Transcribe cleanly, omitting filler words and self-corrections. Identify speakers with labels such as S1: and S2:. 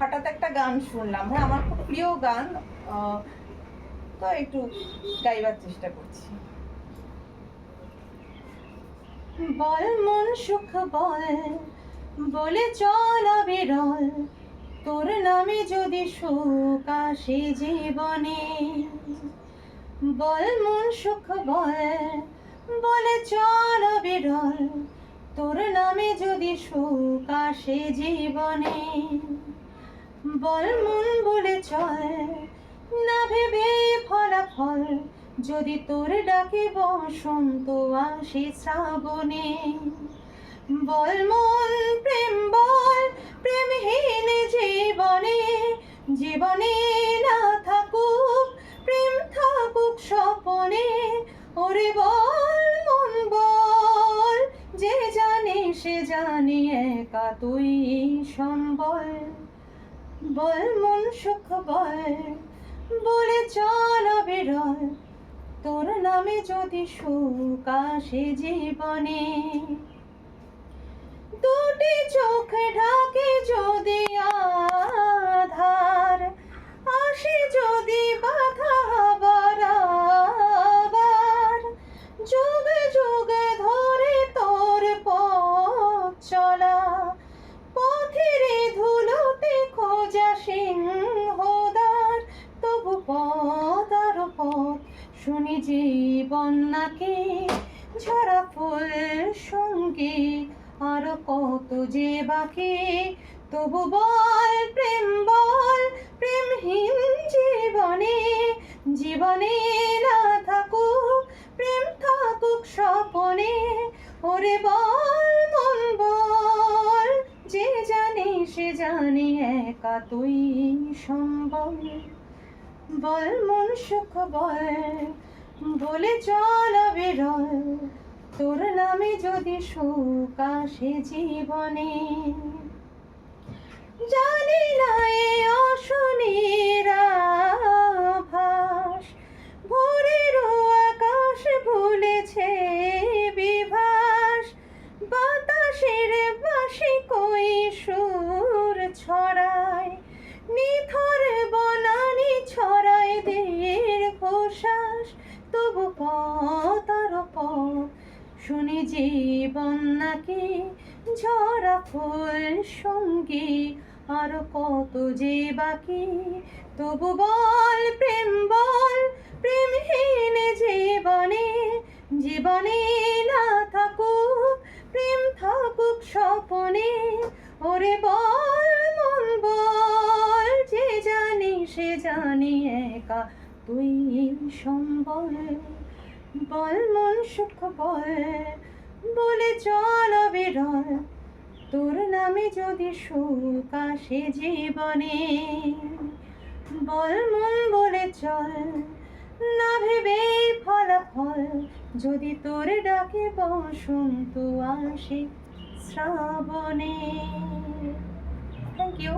S1: হঠাৎ একটা গান শুনলাম, হ্যাঁ আমার খুব প্রিয় গান, তো একটু গাইবার চেষ্টা করছি। বল মন সুখ বল, বলে চল বিরল, তোর নামে যদি সুখ আসে জীবনে। বল মন সুখ বল, বলে চল বিরল, তোর নামে যদি সুখ আসে জীবনে। বল মন বলে চল, না ভেবে ফলাফল, যদি তোর ডাকে বসন্ত আসে শ্রাবণে। বল মন প্রেম বল, প্রেমহীন জীবনে, জীবনে না থাকুক প্রেম, থাকুক স্বপনে। ওরে বল মন বল, যে জানে সে জানি একা তুই সম্বল। বল মন সুখ বল, বলে চল বিরল, তোর নামে যদি সুখ আসে জীবনে। দুটি চোখ ঢাকে যদি আধার, আসে যদি বাধা বারাবার, যুগে যুগে ধরে তোর পথ চলা, পথের ধুলোতে খোঁজা সিংহদ্বার, তবু পথ আর পথ শুনি জীবন নাকি ঝরা ফুল সঙ্গী, আর কত যে বাকি। তবু বল প্রেম বল, প্রেমহীন জীবনে, জীবনে না থাকুক প্রেম, থাকুক স্বপনে। ওরে বল মন বল, যে জানি সে জানি একা তুই সম্বল। বল মন সুখ বল, বলে চল বিরল, তোর নামে যদি সুখ আসে জীবনে। জানি না এ অশনির আভাস, ভোরের আকাশ ভুলেছে বিভাস, বাতাসের বাঁশি কই সুর ছড়ায়, নিথর বনানি ছড়ায় দীর্ঘশ্বাস, তবু পথ আর পথ শুনি জীবন নাকি ঝরা ফুল সঙ্গী, আর কত যে বাকি। তবু বল প্রেম বল, প্রেমহীন জীবনে, জীবনে না থাকুক প্রেম, থাকুক স্বপনে। ওরে বল মন বল, যে জানি সে জানি একা তুই সম্বল। বল মন সুখ বল, বলে চল বিরল, তোর নামে যদি সুখ আসে জীবনে। বল মন বলে চল, না ভেবে ফলাফল, যদি তোর ডাকে বসন্ত আসে শ্রাবণে। Thank you.